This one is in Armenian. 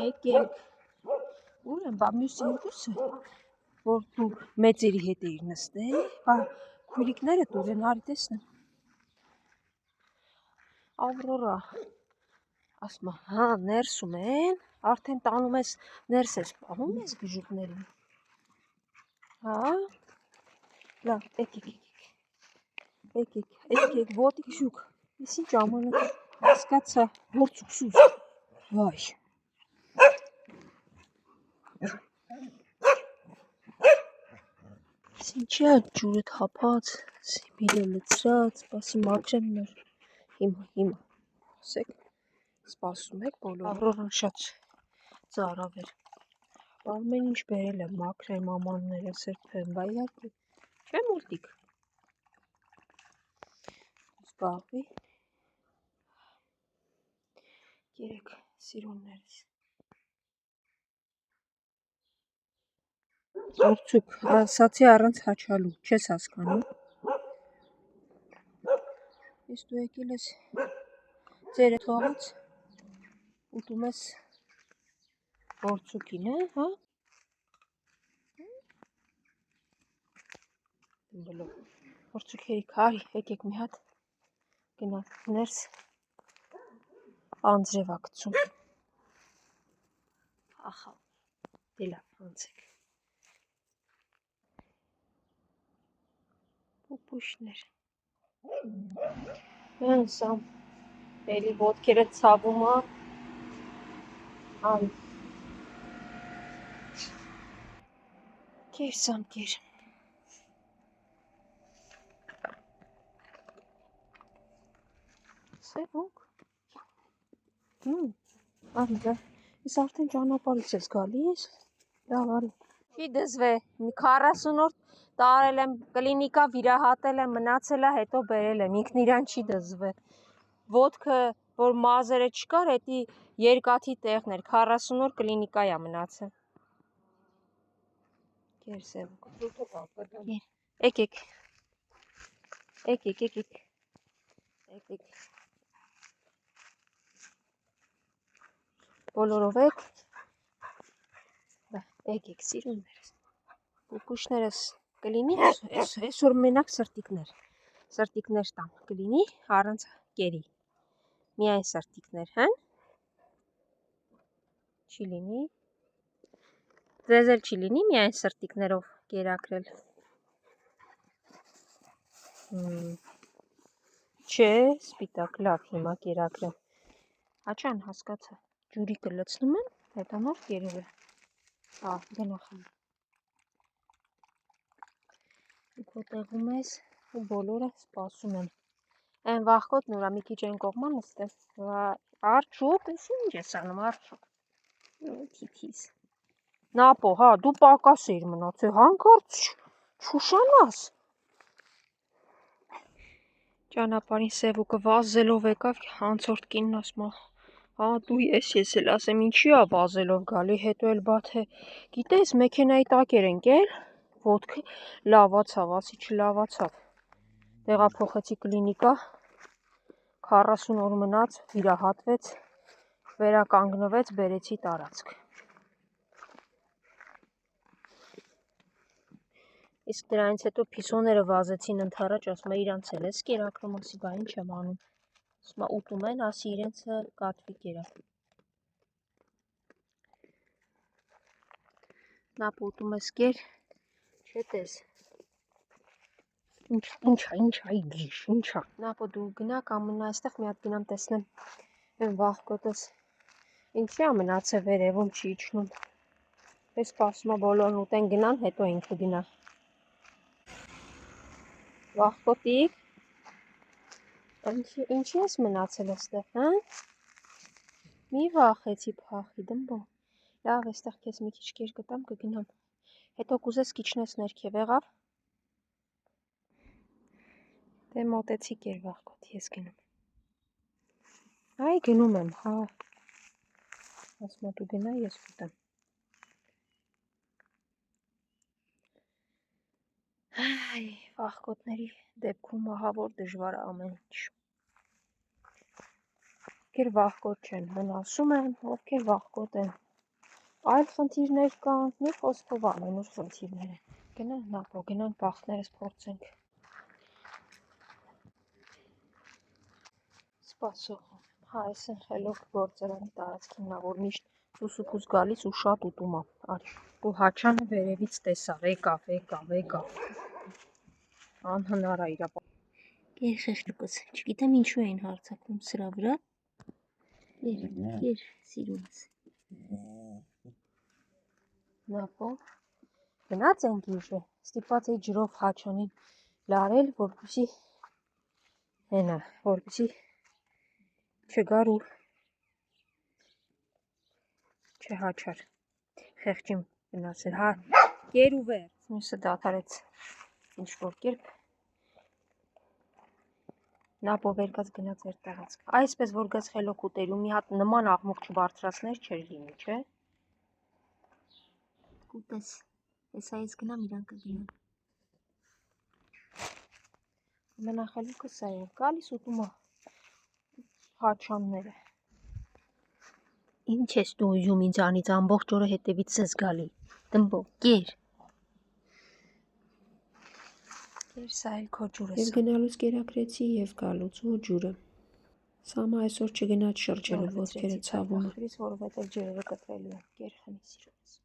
Եկեք, ուր են, բա մյուս երկուսը, որ դու մեծերի հետ էիր նստել, բա քույրիկները տուրեն, արի տեսնեմ։ Ավրորա, ասում հա, ներսում են, արդեն տանում ես, ներս ես պահում ես բժուկներին, հա, լավ, եկեք, ոտիկ շուկ, ես ինչ ամանակ հասկացա, գործուկ սուս, վայ։ Ինչի է ջուրդ հապած, սիբիլը լծրած, սպասի մաքրեմ նոր, հիմա, ասեք, սպասում եք բոլոր, Ավրորան շատ ծարավ էր, ամեն ինչ բերել եմ, մաքրեմ, ամանները, սրբեմ, բա իհարկե, չէ մուլտիկ, զբաղվի, երեք սիրուններս, Գործուկ, ասացի առանց հաչալու, չես հասկանում, ես դու եկել ես ձերը թողած, ուտում ես գործուկին, հա? Գործուկ հերիք, արի, եկեք մի հատ, գնալ ներս, անձրև ակցում, ախա, դելավ, անցեք, պուպուշներ, հեն սամ, էլի ոտքերը ցավում է, արի, կեր սամ, կեր, սևոք, արի, ես արդեն ճանապարհից ես գալիս, լավ արի, չի դզվե, 40 օր տարել եմ, կլինիկա վիրահատել եմ, մնացել է, հետո բերել եմ, ինքն իրան չի դզվե, ոտքը, որ մազերը չկար, հետի երկաթի տեղն էր, 40 օր կլինիկա է մնացել, կեր սևոք, եկեք, բոլորով եք, եկեք սիրուններս, պուպուշներս կլինի, այսօր մենակ սրտիկներ տամ, կլինի, առանց կերի, միայն սրտիկներ, հեն, չի լինի, ձեզ էլ չի լինի միայն սրտիկներով կերակրել, չէ, սպիտակ, լավ, հիմա կերակրեմ, հաչան հասկացա, ջուրիկը լցնում եմ, հետո նոր կերում եմ, գնախան, քո տեղում ես ու բոլորը սպասում են, են վախկոտն ուրա մի քիչ են կողման նստեմ, արջուկ, ես ինչ ես անում, արջուկ, թիթիզ, նապո, հա, դու պակաս էիր մնացել, հանկարծ չուշանաս, ճանապարհին Սևուկը վազելով եկավ, անցորդ կինն ասում է, հա, դու ես էլ ասեմ, ինչի է վազելով գալի, հետո էլ բա թե, գիտես, մեքենայի տակ էր ընկել, ոտքը լավացավ, ասի չլավացավ, տեղափոխեցի կլինիկա, 40 օր մնաց, վիրահատվեց, վերականգնվեց, բերեցի տարածք, իսկ դրանից հետո փիսոները վազեցին ընդառաջ, ասում է իրանց էլ ես կերակրում, ասի բա ինչ եմ անում, ասում է ուտում են, ասի իրենցը կատվի կերակ, նապ ուտում ես կեր, չէ տես, ինչա, իգիշ, ինչա, նապո դու գնա կամ մնա այստեղ մի հատ գնամ տեսնեմ, են վախկոտս, ինչի է մնացել վերևում չի իջնում, ես սպասում է բոլորն ուտեն գնան, հետո ինքը գնա, վախկոտիկ, ինչի ես մնացել այստեղ, հա, մի վախեցի փախի, դմբո, լավ այստեղ կեզ մի քիչ կեր կտամ կգնամ, հետո կուզես կիչնես ներքև եղավ, դե մոտեցի կեր վախկոտ, ես գնում, այ գնում եմ, հա, ասմա դու գնա, ես կուտեմ, այ, վախկոտների դեպքում ահավոր դժվար ամեն ինչ, ովքեր վախկոտ չեն, վնասում են, ովքեր վախկոտ են, այլ խնդիրներ կան, մի խոսքով ամենուր խնդիրներ են։ Գնանք Նապո, գնանք բախտներս փորձենք։ Սպասող, հա, այս են խելոք գործարանի տարածքին, որ միշտ սուսուփուս գալիս ու շատ ուտում է, արի, ու Հաչյանը վերևից տեսավ, եկավ, անհնար է իրա։ Կեր խեղճուկս, չգիտեմ ինչու էին հարցակվում սրա վրա, կեր սիրունս։ Նապո, գնաց ենք իժե, ստիպված էի ջրով Հաչյանին լարել, որպեսի չգար ու չհաչար, խեղճին գնացել, հա, կեր ու վերց, մյուսը դադարեց ինչ-որ կերպ, Նապո վերգած գնաց էր տարածք, այսպես որ գաց խելոք ուտեր ու մի հատ նման աղմուկ չբարձրացներ չէր լինի, չէ։ Կուտես, հեսա ես գնամ իրան կգնան։ Ամենախելոքը սա է, գալիս ուտում է Հաչյանները։ Ինչ ես դու ուզում ինձանից ամբողջ օրը հետևից ես գալի, դմբո, կեր։ Կեր սա էլ քո ջուրը։ Եվ գնալուց կերակրեցի և գալուց ու ջուրը։ Սամա այսօր չգնաց շրջելու ոտքերը ցավում է։ Որովհետև ջրերը կտրելու են, կեր խմի սիրունս։